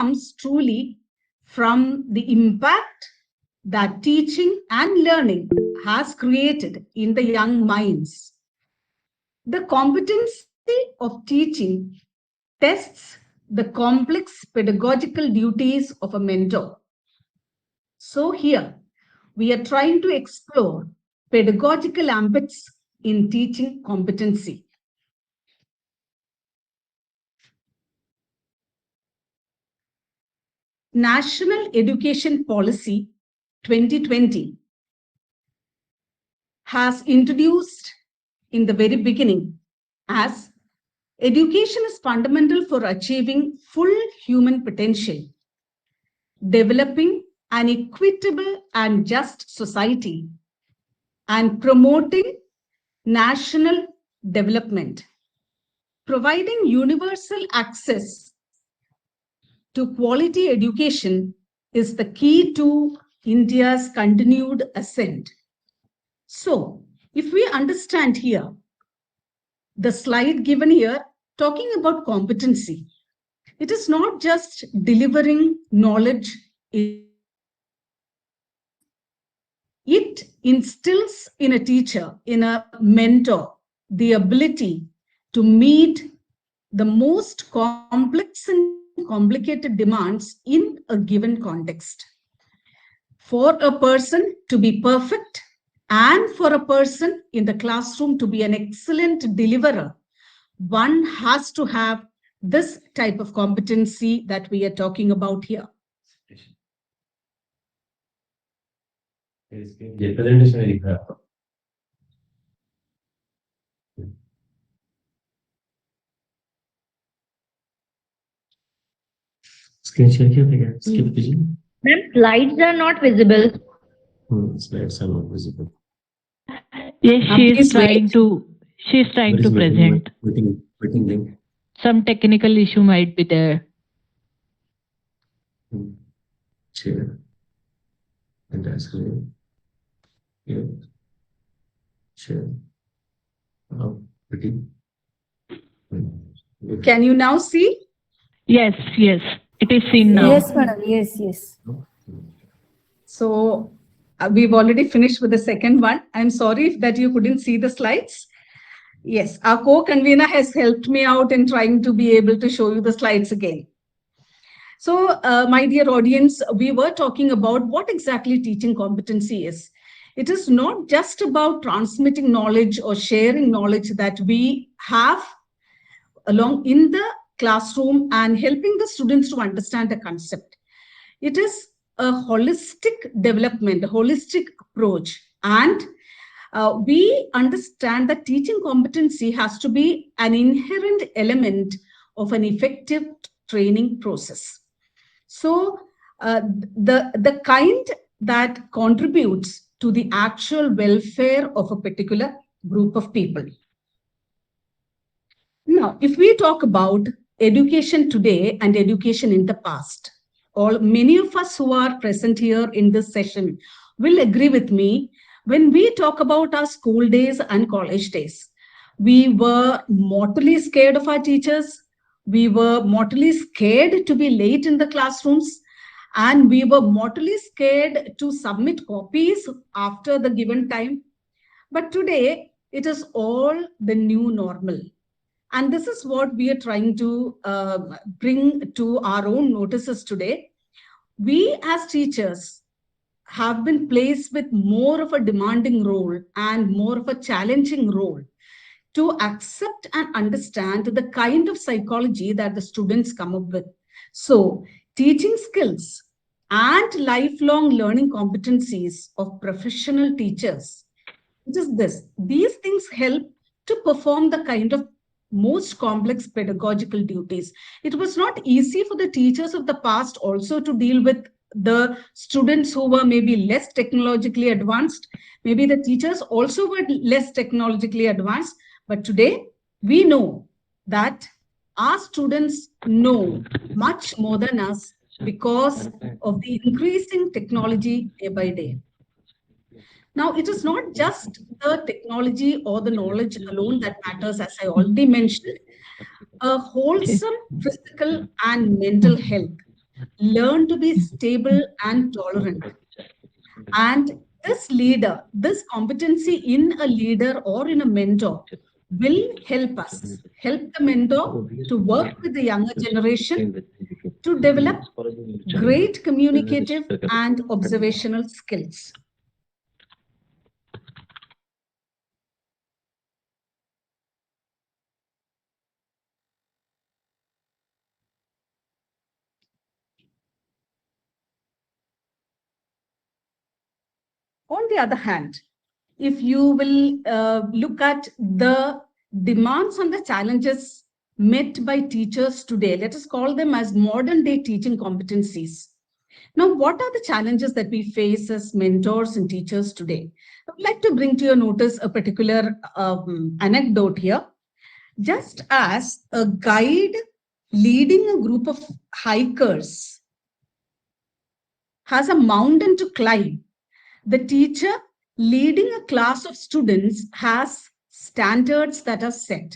comes truly from the impact that teaching and learning has created in the young minds. The competency of teaching tests the complex pedagogical duties of a mentor. So here, we are trying to explore pedagogical ambits in teaching competency. National Education Policy 2020 has introduced in the very beginning as education is fundamental for achieving full human potential, developing an equitable and just society, and promoting national development. Providing universal access to quality education is the key to India's continued ascent. So, if we understand here, the slide given here talking about competency, it is not just delivering knowledge, it instills in a teacher, in a mentor, the ability to meet the most complex and complicated demands in a given context. For a person to be perfect and for a person in the classroom to be an excellent deliverer, one has to have this type of competency that we are talking about here. Screen share किया skip कीजिए. Ma'am, slides are not visible. Slides are not visible. Yes, she's trying to present. Meeting link. Some technical issue might be there. Share. Entire screen. Here. Share. Meeting. Can you now see? Yes, it is seen now. Yes, madam. Yes. So we've already finished with the second one. I'm sorry that you couldn't see the slides. Yes, our co-convener has helped me out in trying to be able to show you the slides again. So, my dear audience, we were talking about what exactly teaching competency is. It is not just about transmitting knowledge or sharing knowledge that we have along in the classroom and helping the students to understand the concept. It is a holistic development, a holistic approach. And we understand that teaching competency has to be an inherent element of an effective training process. So the kind that contributes to the actual welfare of a particular group of people. Now, if we talk about education today and education in the past, many of us who are present here in this session will agree with me when we talk about our school days and college days. We were mortally scared of our teachers. We were mortally scared to be late in the classrooms. And we were mortally scared to submit copies after the given time. But today, it is all the new normal. And this is what we are trying to bring to our own notices today. We as teachers have been placed with more of a demanding role and more of a challenging role to accept and understand the kind of psychology that the students come up with. So, teaching skills and lifelong learning competencies of professional teachers, it is this. These things help to perform the kind of most complex pedagogical duties. It was not easy for the teachers of the past also to deal with the students who were maybe less technologically advanced. Maybe the teachers also were less technologically advanced. But today, we know that our students know much more than us because of the increasing technology day by day. Now, it is not just the technology or the knowledge alone that matters, as I already mentioned. A wholesome physical and mental health learn to be stable and tolerant. And this competency in a leader or in a mentor will help us, help the mentor to work with the younger generation to develop great communicative and observational skills. On the other hand, if you will look at the demands and the challenges met by teachers today, let us call them as modern day teaching competencies. Now, what are the challenges that we face as mentors and teachers today? I would like to bring to your notice a particular anecdote here. Just as a guide leading a group of hikers has a mountain to climb, the teacher leading a class of students has standards that are set.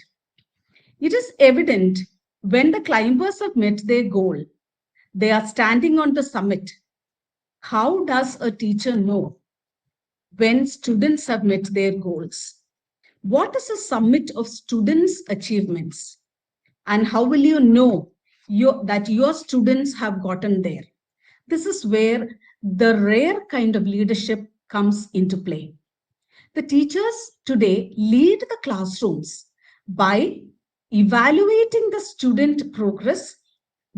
It is evident when the climbers have met their goal, they are standing on the summit. How does a teacher know when students have met their goals? What is a summit of students' achievements? And how will you know that your students have gotten there? This is where the rare kind of leadership comes into play. The teachers today lead the classrooms by evaluating the student progress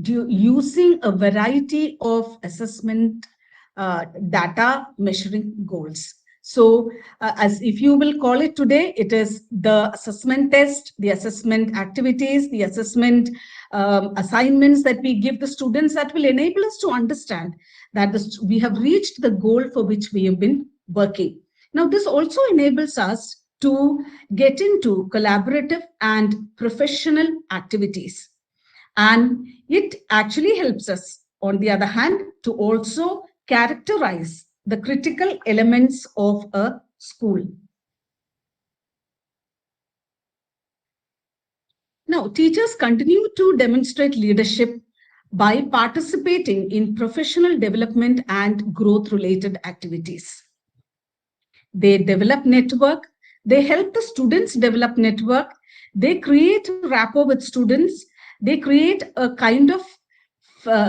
using a variety of assessment data measuring goals. So as if you will call it today, it is the assessment test, the assessment activities, the assessment assignments that we give the students that will enable us to understand that we have reached the goal for which we have been working. Now, this also enables us to get into collaborative and professional activities. And it actually helps us, on the other hand, to also characterize the critical elements of a school. Now, teachers continue to demonstrate leadership by participating in professional development and growth-related activities. They develop network, they help the students develop network, they create rapport with students, they create a kind of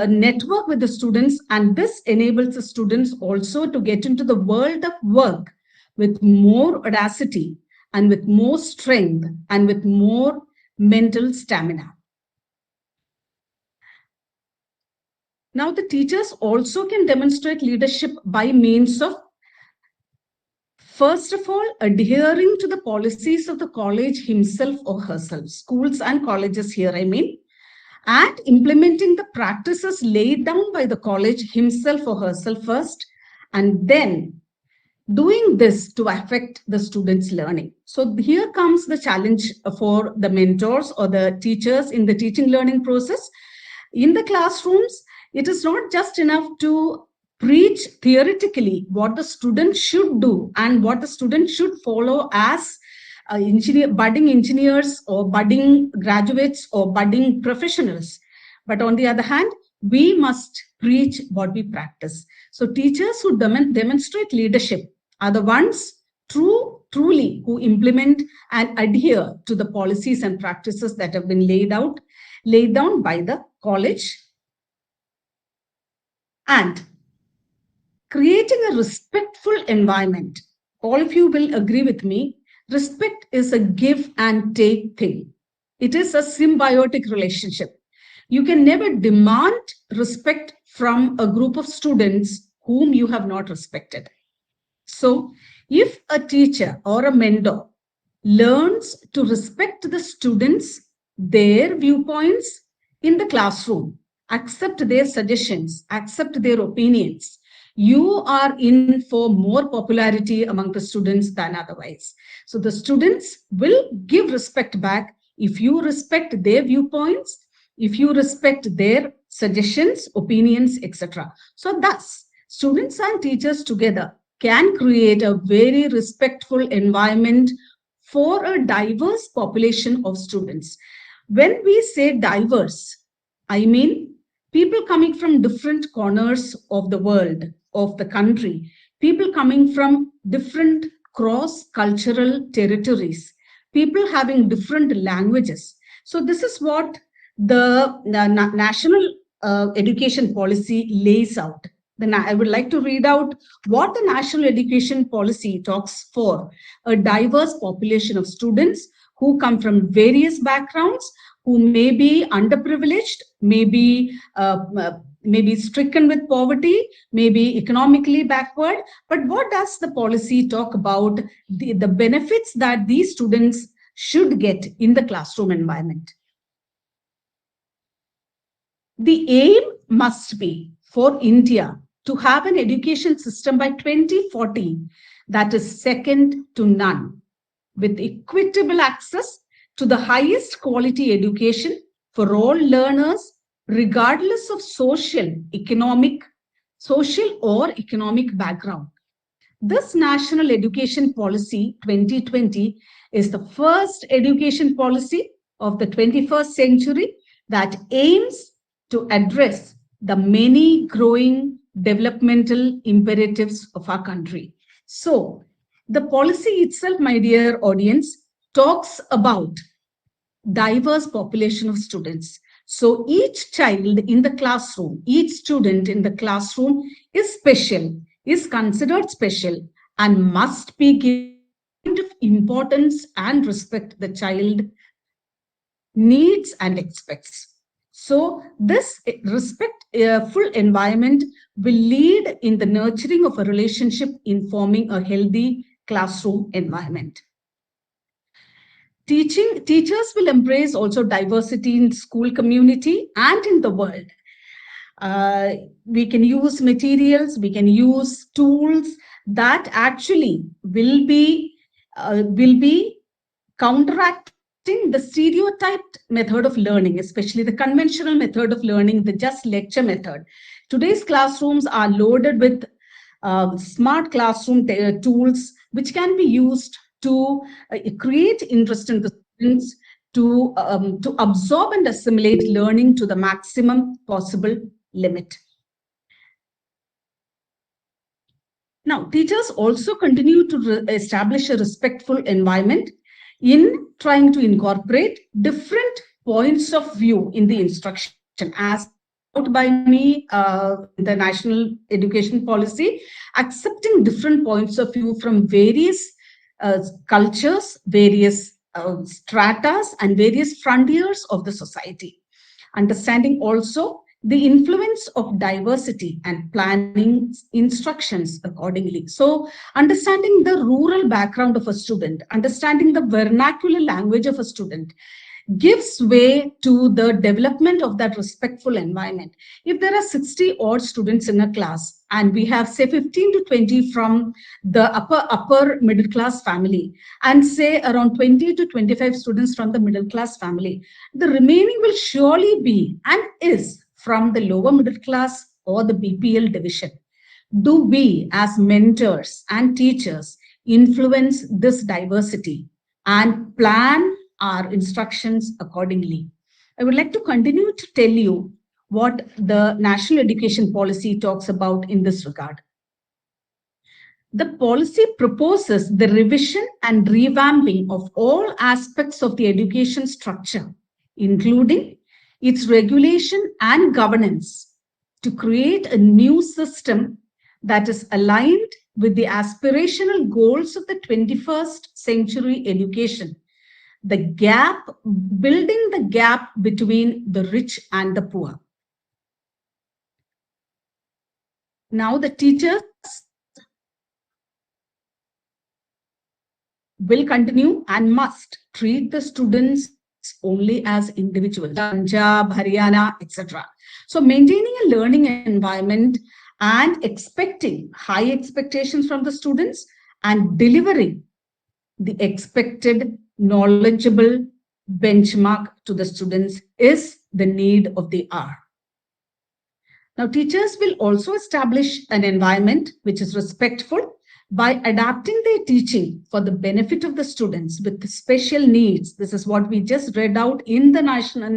network with the students, and this enables the students also to get into the world of work with more audacity and with more strength and with more mental stamina. Now, the teachers also can demonstrate leadership by means of, first of all, adhering to the policies of the college himself or herself, schools and colleges here, I mean, and implementing the practices laid down by the college himself or herself first, and then doing this to affect the students' learning. So here comes the challenge for the mentors or the teachers in the teaching learning process. In the classrooms, it is not just enough to preach theoretically what the student should do and what the student should follow as budding engineers or budding graduates or budding professionals. But on the other hand, we must preach what we practice. So teachers who demonstrate leadership are the ones truly who implement and adhere to the policies and practices that have been laid down by the college. And creating a respectful environment. All of you will agree with me. Respect is a give and take thing. It is a symbiotic relationship. You can never demand respect from a group of students whom you have not respected. So, if a teacher or a mentor learns to respect the students, their viewpoints in the classroom, accept their suggestions, accept their opinions, you are in for more popularity among the students than otherwise. So the students will give respect back if you respect their viewpoints, if you respect their suggestions, opinions, etc. So thus, students and teachers together can create a very respectful environment for a diverse population of students. When we say diverse, I mean people coming from different corners of the world, of the country, people coming from different cross-cultural territories, people having different languages. So this is what the national education policy lays out. I would like to read out what the national education policy talks for: a diverse population of students who come from various backgrounds, who may be underprivileged, maybe stricken with poverty, maybe economically backward. But what does the policy talk about the benefits that these students should get in the classroom environment? The aim must be for India to have an education system by 2040 that is second to none, with equitable access to the highest quality education for all learners, regardless of social or economic background. This National Education Policy 2020 is the first education policy of the 21st century that aims to address the many growing developmental imperatives of our country. So, the policy itself, my dear audience, talks about diverse population of students. So each child in the classroom, each student in the classroom is special, is considered special, and must be given the importance and respect the child needs and expects. So this respectful environment will lead in the nurturing of a relationship in forming a healthy classroom environment. Teachers will embrace also diversity in school community and in the world. We can use materials, we can use tools that actually will be counteracting the stereotyped method of learning, especially the conventional method of learning, the just lecture method. Today's classrooms are loaded with smart classroom tools which can be used to create interest in the students, to absorb and assimilate learning to the maximum possible limit. Now, teachers also continue to establish a respectful environment in trying to incorporate different points of view in the instruction, as out by me, the National Education Policy, accepting different points of view from various cultures, various stratas, and various frontiers of the society. Understanding also the influence of diversity and planning instructions accordingly. So understanding the rural background of a student, understanding the vernacular language of a student, gives way to the development of that respectful environment. If there are 60 odd students in a class and we have say 15 to 20 from the upper middle class family and say around 20 to 25 students from the middle class family, the remaining will surely be and is from the lower middle class or the BPL division. Do we as mentors and teachers influence this diversity and plan our instructions accordingly? I would like to continue to tell you what the National Education Policy talks about in this regard. The policy proposes the revision and revamping of all aspects of the education structure, including its regulation and governance, to create a new system that is aligned with the aspirational goals of the 21st century education. Building the gap between the rich and the poor. Now the teachers will continue and must treat the students only as individuals, Punjab, Haryana, etc. So maintaining a learning environment and expecting high expectations from the students and delivering the expected knowledgeable benchmark to the students is the need of the hour. Now, teachers will also establish an environment which is respectful by adapting their teaching for the benefit of the students with special needs. This is what we just read out in the national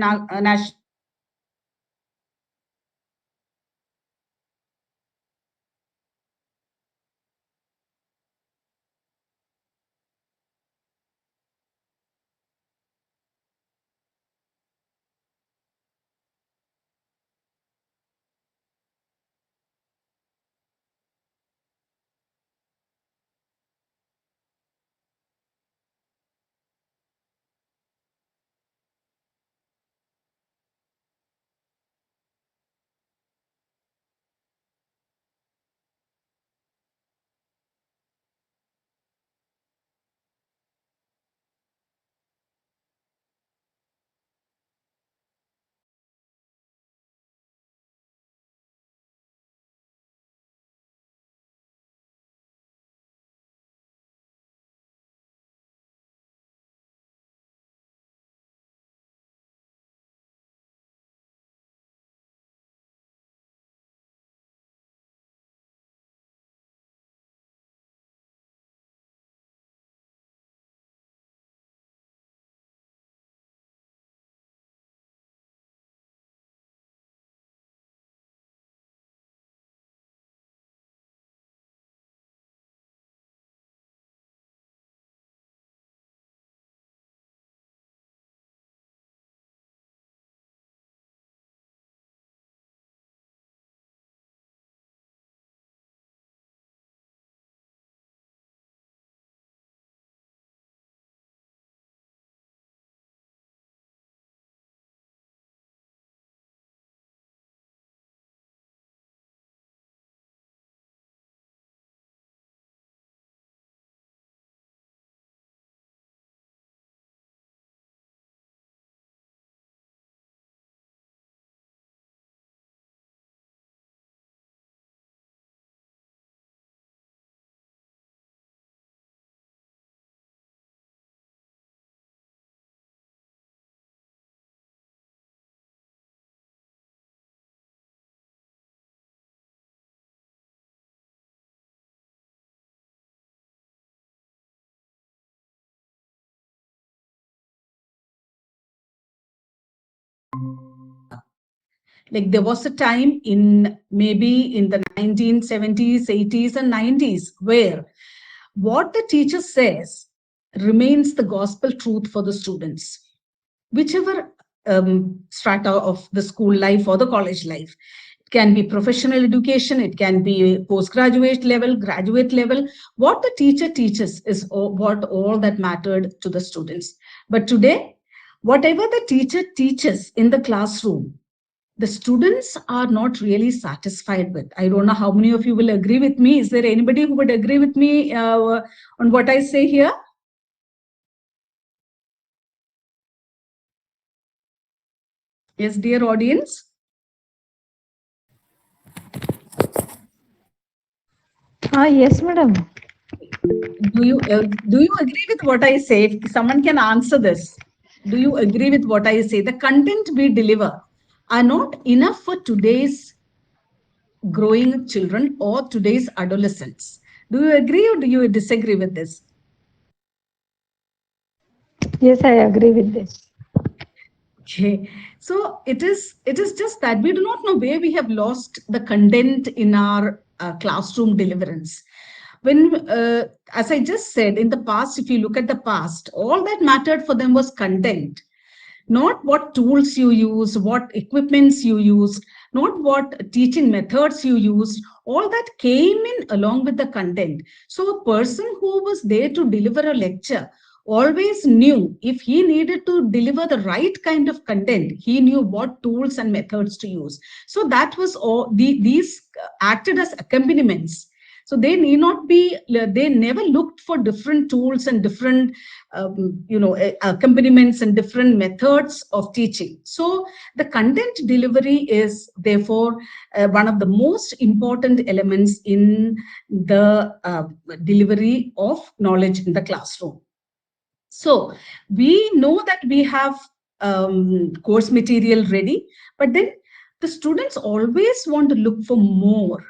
Like there was a time in maybe in the 1970s, 80s, and 90s where what the teacher says remains the gospel truth for the students, whichever strata of the school life or the college life. It can be professional education, it can be postgraduate level, graduate level. What the teacher teaches is what all that mattered to the students. But today, whatever the teacher teaches in the classroom, the students are not really satisfied with. I don't know how many of you will agree with me. Is there anybody who would agree with me on what I say here? Yes, dear audience. Yes, madam. Do you agree with what I say? If someone can answer this, do you agree with what I say? The content we deliver are not enough for today's growing children or today's adolescents. Do you agree or do you disagree with this? Yes, I agree with this. Okay, so it is just that we do not know where we have lost the content in our classroom deliverance. When, as I just said, in the past, if you look at the past, all that mattered for them was content, not what tools you use, what equipments you use, not what teaching methods you used. All that came in along with the content. So a person who was there to deliver a lecture always knew if he needed to deliver the right kind of content, he knew what tools and methods to use. So that was all. These acted as accompaniments. So they need not be, they never looked for different tools and different accompaniments and different methods of teaching. So the content delivery is therefore one of the most important elements in the delivery of knowledge in the classroom. So we know that we have course material ready, but then the students always want to look for more.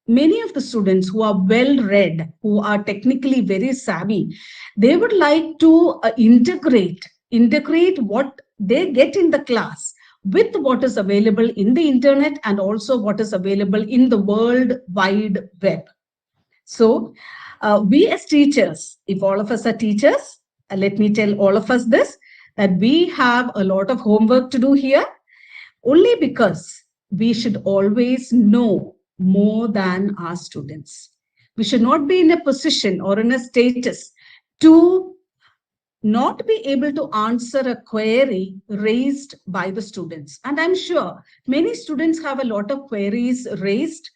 Many of the students who are well read, who are technically very savvy, they would like to integrate what they get in the class with what is available in the internet and also what is available in the world wide web. So we as teachers, if all of us are teachers, let me tell all of us this, that we have a lot of homework to do here, only because we should always know more than our students. We should not be in a position or in a status to not be able to answer a query raised by the students. And I'm sure many students have a lot of queries raised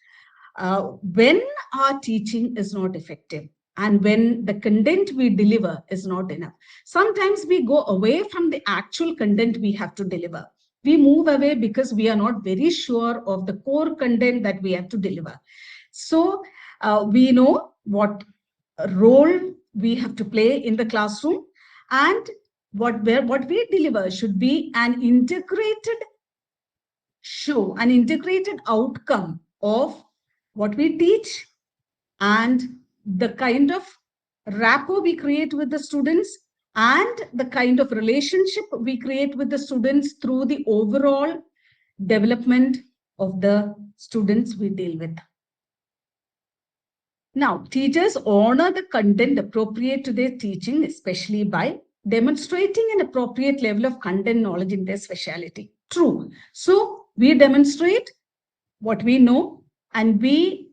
when our teaching is not effective and when the content we deliver is not enough. Sometimes we go away from the actual content we have to deliver. We move away because we are not very sure of the core content that we have to deliver. So we know what role we have to play in the classroom, and what we deliver should be an integrated show, an integrated outcome of what we teach and the kind of rapport we create with the students and the kind of relationship we create with the students through the overall development of the students we deal with. Now, teachers honor the content appropriate to their teaching, especially by demonstrating an appropriate level of content knowledge in their specialty. True. So we demonstrate what we know, and we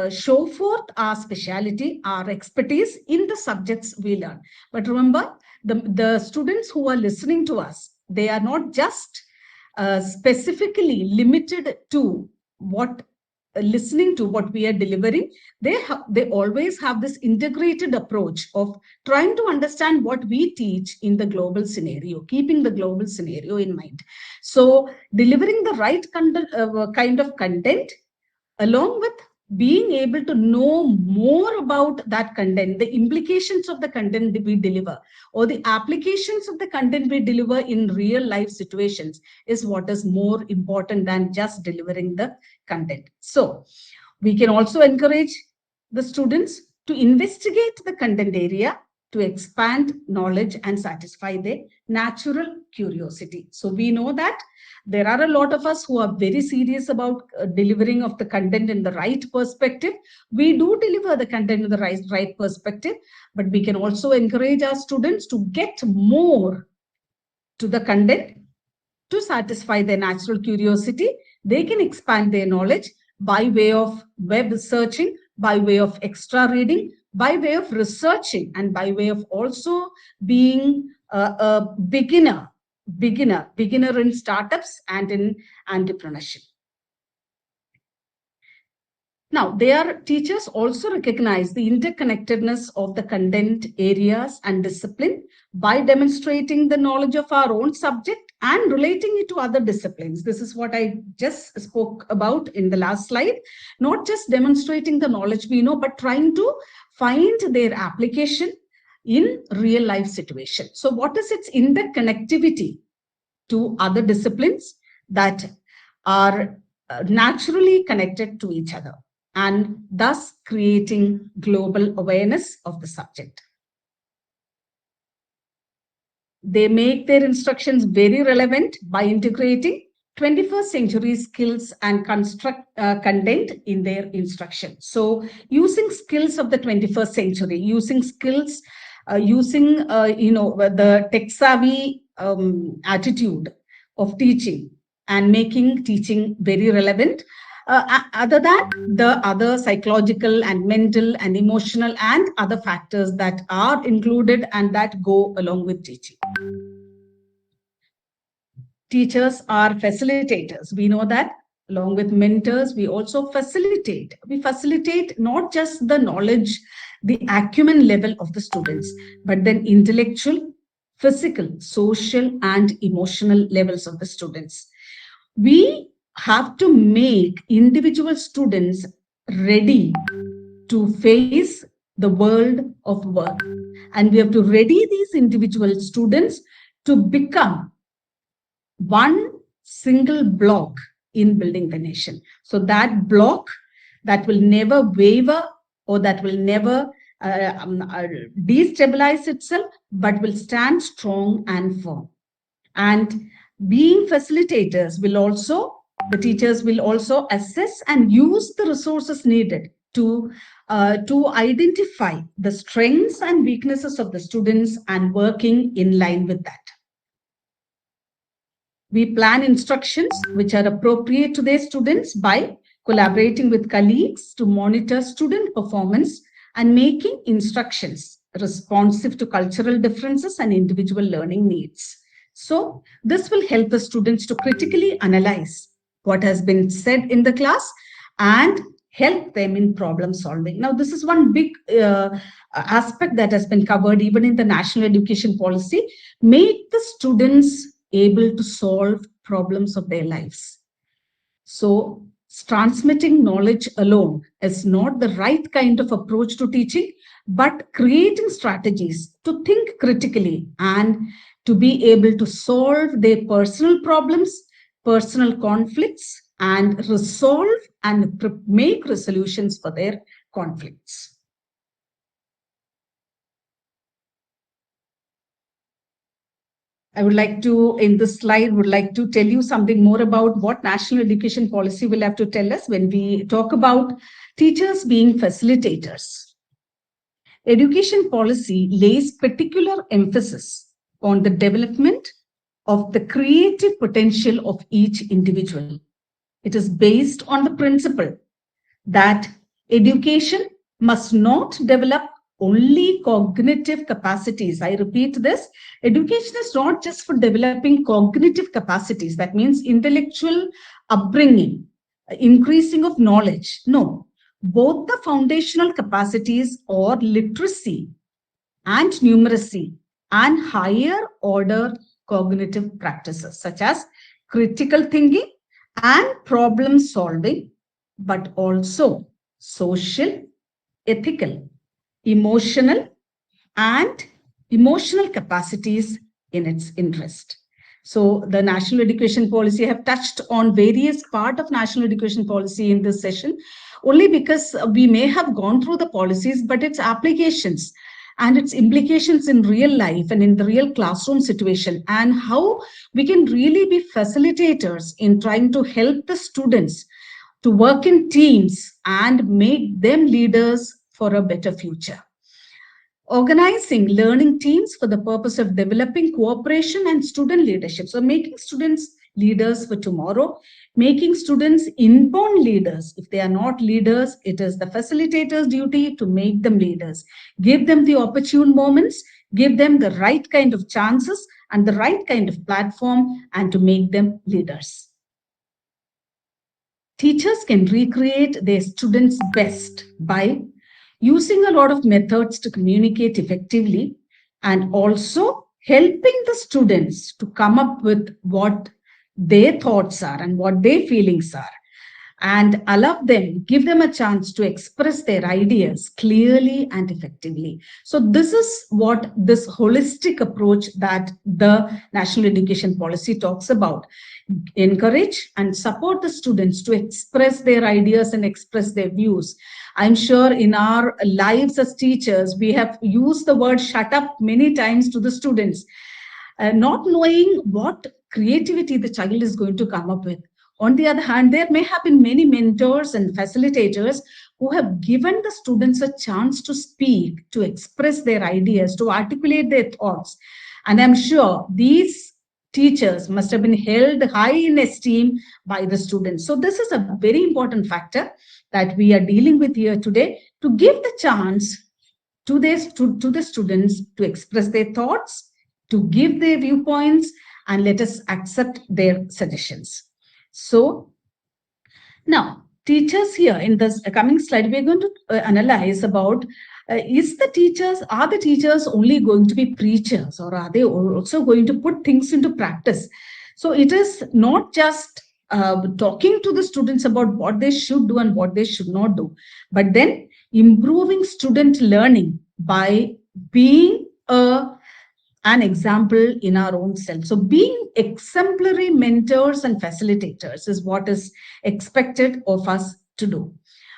show forth our speciality, our expertise in the subjects we learn. But remember, the students who are listening to us, they are not just specifically limited to what listening to what we are delivering. They always have this integrated approach of trying to understand what we teach in the global scenario, keeping the global scenario in mind. So delivering the right kind of content, along with being able to know more about that content, the implications of the content that we deliver, or the applications of the content we deliver in real life situations, is what is more important than just delivering the content. So we can also encourage the students to investigate the content area to expand knowledge and satisfy their natural curiosity. So we know that there are a lot of us who are very serious about delivering of the content in the right perspective. We do deliver the content in the right perspective, but we can also encourage our students to get more to the content to satisfy their natural curiosity. They can expand their knowledge by way of web searching, by way of extra reading, by way of researching, and by way of also being a beginner in startups and in entrepreneurship. Now, their teachers also recognize the interconnectedness of the content areas and discipline by demonstrating the knowledge of our own subject and relating it to other disciplines. This is what I just spoke about in the last slide. Not just demonstrating the knowledge we know, but trying to find their application in real life situation. So what is its interconnectivity to other disciplines that are naturally connected to each other, and thus creating global awareness of the subject. They make their instructions very relevant by integrating 21st century skills and content in their instruction. So using skills of the 21st century, using skills, the tech-savvy attitude of teaching and making teaching very relevant. Other than the other psychological and mental and emotional and other factors that are included and that go along with teaching. Teachers are facilitators. We know that. Along with mentors, we also facilitate. We facilitate not just the knowledge, the acumen level of the students, but then intellectual, physical, social, and emotional levels of the students. We have to make individual students ready to face the world of work. And we have to ready these individual students to become one single block in building the nation. So that block that will never waver or that will never destabilize itself, but will stand strong and firm. And being facilitators will also, the teachers will also assess and use the resources needed to identify the strengths and weaknesses of the students and working in line with that. We plan instructions which are appropriate to their students by collaborating with colleagues to monitor student performance and making instructions responsive to cultural differences and individual learning needs. So this will help the students to critically analyze what has been said in the class and help them in problem solving. Now, this is one big aspect that has been covered even in the National Education Policy. Make the students able to solve problems of their lives. So transmitting knowledge alone is not the right kind of approach to teaching, but creating strategies to think critically and to be able to solve their personal problems, personal conflicts, and resolve and make resolutions for their conflicts. I would like to, in this slide, would like to tell you something more about what National Education Policy will have to tell us when we talk about teachers being facilitators. Education policy lays particular emphasis on the development of the creative potential of each individual. It is based on the principle that education must not develop only cognitive capacities. I repeat this, education is not just for developing cognitive capacities. That means intellectual upbringing, increasing of knowledge. No, both the foundational capacities or literacy and numeracy and higher order cognitive practices such as critical thinking and problem solving, but also social, ethical, emotional capacities in its interest. So the National Education Policy, I have touched on various parts of National Education Policy in this session, only because we may have gone through the policies, but its applications and its implications in real life and in the real classroom situation, and how we can really be facilitators in trying to help the students to work in teams and make them leaders for a better future. Organizing learning teams for the purpose of developing cooperation and student leadership. So making students leaders for tomorrow, making students inborn leaders. If they are not leaders, it is the facilitator's duty to make them leaders. Give them the opportune moments, give them the right kind of chances and the right kind of platform, and to make them leaders. Teachers can recreate their students' best by using a lot of methods to communicate effectively, and also helping the students to come up with what their thoughts are and what their feelings are, and allow them, give them a chance to express their ideas clearly and effectively. So this is what this holistic approach that the National Education Policy talks about. Encourage and support the students to express their ideas and express their views. I'm sure in our lives as teachers, we have used the word shut up many times to the students, not knowing what creativity the child is going to come up with. On the other hand, there may have been many mentors and facilitators who have given the students a chance to speak, to express their ideas, to articulate their thoughts. And I'm sure these teachers must have been held high in esteem by the students. So this is a very important factor that we are dealing with here today, to give the chance to the students to express their thoughts, to give their viewpoints, and let us accept their suggestions. So now, teachers here in this coming slide, we're going to analyze about are the teachers only going to be preachers, or are they also going to put things into practice? So it is not just talking to the students about what they should do and what they should not do, but then improving student learning by being an example in our own self. So being exemplary mentors and facilitators is what is expected of us to do.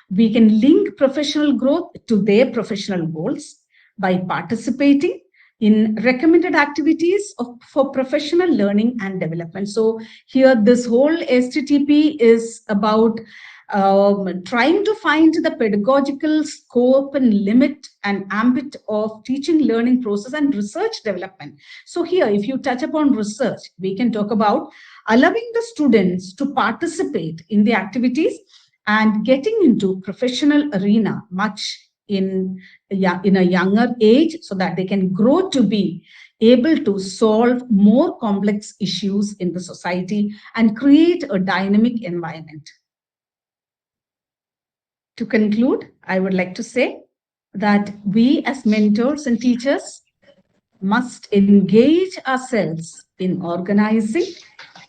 We can link professional growth to their professional goals by participating in recommended activities for professional learning and development. So here this whole STTP is about trying to find the pedagogical scope and limit and ambit of teaching learning process and research development. So here, if you touch upon research, we can talk about allowing the students to participate in the activities and getting into professional arena much in a younger age, so that they can grow to be able to solve more complex issues in the society and create a dynamic environment. To conclude, I would like to say that we as mentors and teachers must engage ourselves in organizing,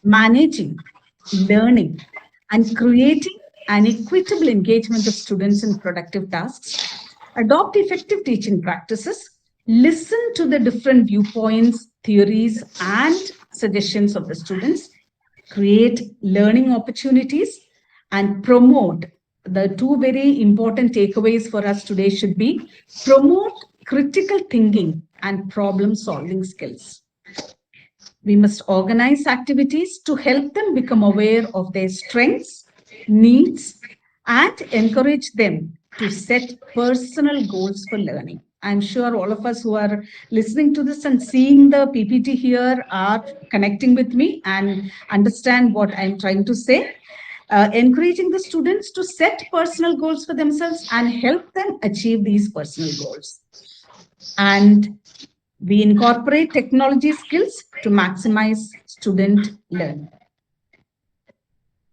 managing, learning, and creating an equitable engagement of students in productive tasks, adopt effective teaching practices, listen to the different viewpoints, theories, and suggestions of the students, create learning opportunities, and promote. The two very important takeaways for us today should be promote critical thinking and problem solving skills. We must organize activities to help them become aware of their strengths, needs, and encourage them to set personal goals for learning. I'm sure all of us who are listening to this and seeing the PPT here are connecting with me and understand what I'm trying to say. Encouraging the students to set personal goals for themselves and help them achieve these personal goals. And we incorporate technology skills to maximize student learning.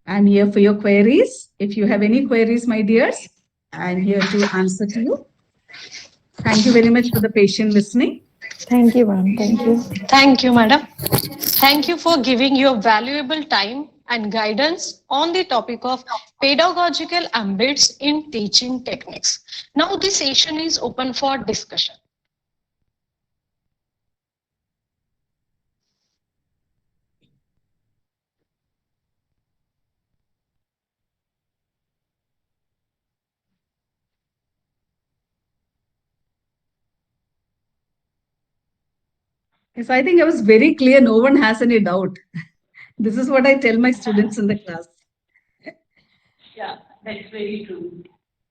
I'm here for your queries. If you have any queries, my dears, I'm here to answer to you. Thank you very much for the patient listening. Thank you, ma'am. Thank you. Thank you, madam. Thank you for giving your valuable time and guidance on the topic of pedagogical ambits in teaching techniques. Now the session is open for discussion. Yes, I think I was very clear. No one has any doubt. This is what I tell my students in the class. Yeah, that's very true.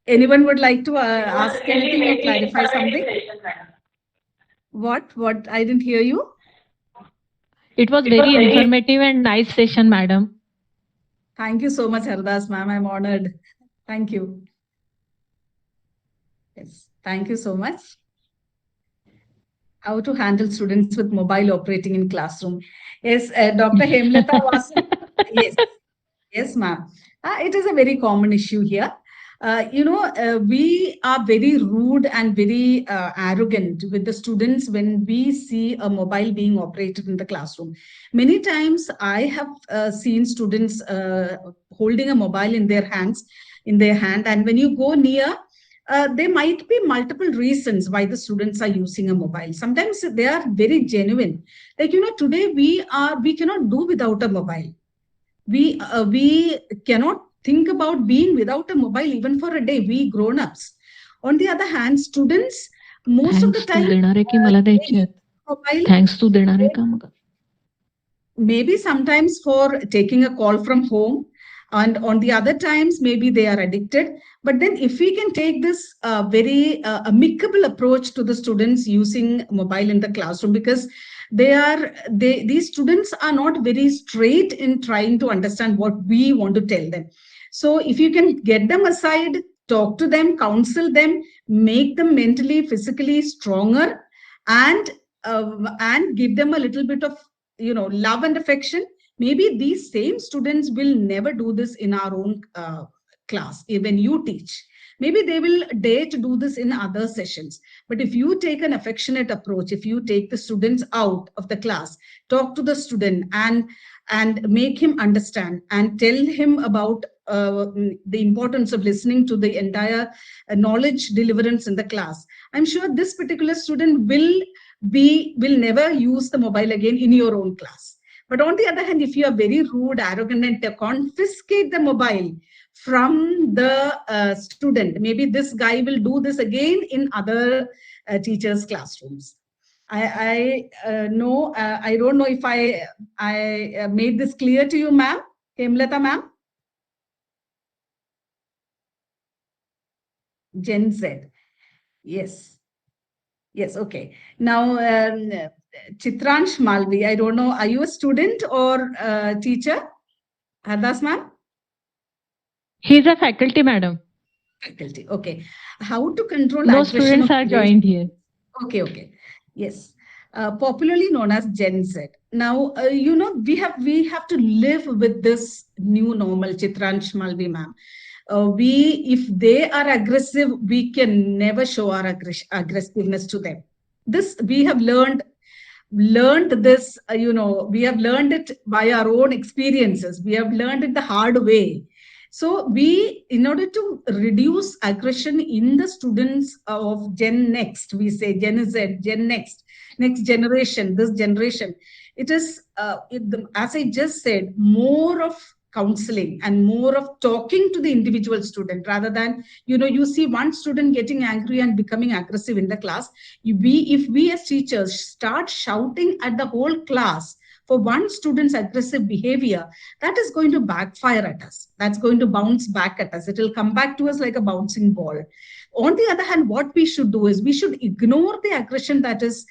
Anyone would like to ask anything or clarify something? What? I didn't hear you. It was very informative and nice session, madam. Thank you so much, Hardas ma'am. I'm honored. Thank you. Yes, thank you so much. How to handle students with mobile operating in classroom. Yes, Dr. Hemlata was, yes, yes, ma'am. It is a very common issue here. We are very rude and very arrogant with the students when we see a mobile being operated in the classroom. Many times I have seen students holding a mobile in their hands, and when you go near, there might be multiple reasons why the students are using a mobile. Sometimes they are very genuine. Like, today we cannot do without a mobile. We cannot think about being without a mobile even for a day, we grown-ups. On the other hand, students most of the Thanks to time देणार आहे की मला they द्यायचे use mobile thanks to देणार आहे का मग maybe sometimes for taking a call from home, and on the other times maybe they are addicted. But then if we can take this very amicable approach to the students using mobile in the classroom, because these students are not very straight in trying to understand what we want to tell them. So if you can get them aside, talk to them, counsel them, make them mentally, physically stronger, and give them a little bit of love and affection, maybe these same students will never do this in our own class. When you teach, maybe they will dare to do this in other sessions. But if you take an affectionate approach, if you take the students out of the class, talk to the student and make him understand and tell him about the importance of listening to the entire knowledge deliverance in the class, I'm sure this particular student will never use the mobile again in your own class. But on the other hand, if you are very rude, arrogant, and confiscate the mobile from the student, maybe this guy will do this again in other teachers' classrooms. I know, I don't know if I made this clear to you, ma'am, Hemlata ma'am. Gen Z. Yes. Yes, okay. Now, Chitransh Malvi, I don't know, are you a student or a teacher? Hardas ma'am? He's a faculty, madam. Faculty, okay. How to control No aggression students of are today's- joined here. Okay. Yes. Popularly known as Gen Z. Now, we have to live with this new normal, Chitransh Malvi ma'am. If they are aggressive, we can never show our aggressiveness to them. This we have learned this, we have learned it by our own experiences. We have learned it the hard way. So in order to reduce aggression in the students of Gen Next, we say Gen Z, Gen Next generation, this generation, it is, as I just said, more of counseling and more of talking to the individual student, rather than, you see one student getting angry and becoming aggressive in the class. If we as teachers start shouting at the whole class for one student's aggressive behavior, that is going to backfire at us. That's going to bounce back at us. It will come back to us like a bouncing ball. On the other hand, what we should do is we should ignore the aggression that is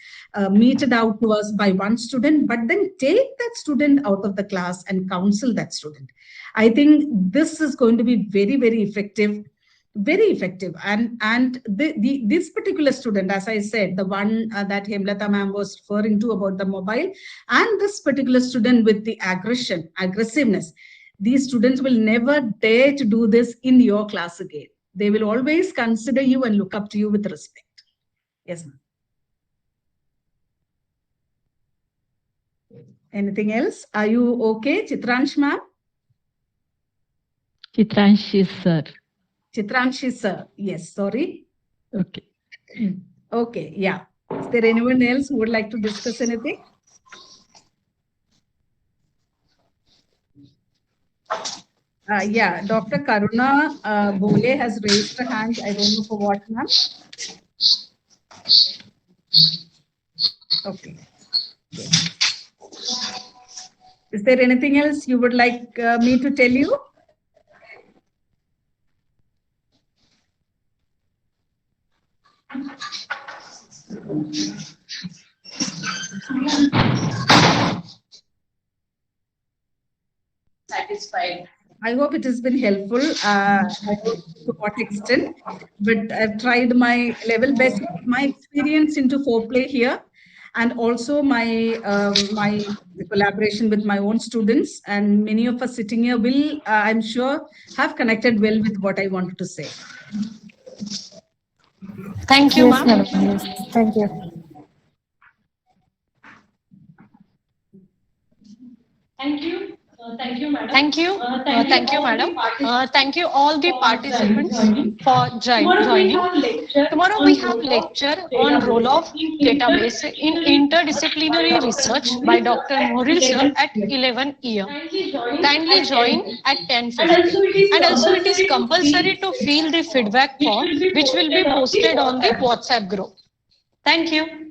meted out to us by one student, but then take that student out of the class and counsel that student. I think this is going to be very, very effective. Very effective. And this particular student, as I said, the one that Hemlata ma'am was referring to about the mobile, and this particular student with the aggressiveness, these students will never dare to do this in your class again. They will always consider you and look up to you with respect. Yes, ma'am. Anything else? Are you okay, Chitransh ma'am? Chitransh, sir. Chitranshi sir, yes, sorry. Okay. Okay, yeah. Is there anyone else who would like to discuss anything? Yeah, Dr. Karuna Bole has raised her hand. I don't know for what, ma'am. Okay. Is there anything else you would like me to tell you? Satisfied. I hope it has been helpful. I don't know to what extent, but I've tried my level best, my experience into foreplay here, and also my collaboration with my own students. And many of us sitting here will, I'm sure, have connected well with what I wanted to say. Thank you, Yes, ma'am. madam. Yes. Thank you. Thank you. Thank you, madam. Thank you, madam. Thank you all the participants for joining. Tomorrow we have lecture on role of database in interdisciplinary research by Dr. Moril sir at 11 a.m. Kindly join at 10:50. And also it is compulsory to fill the feedback form which will be posted on the WhatsApp group. Thank you.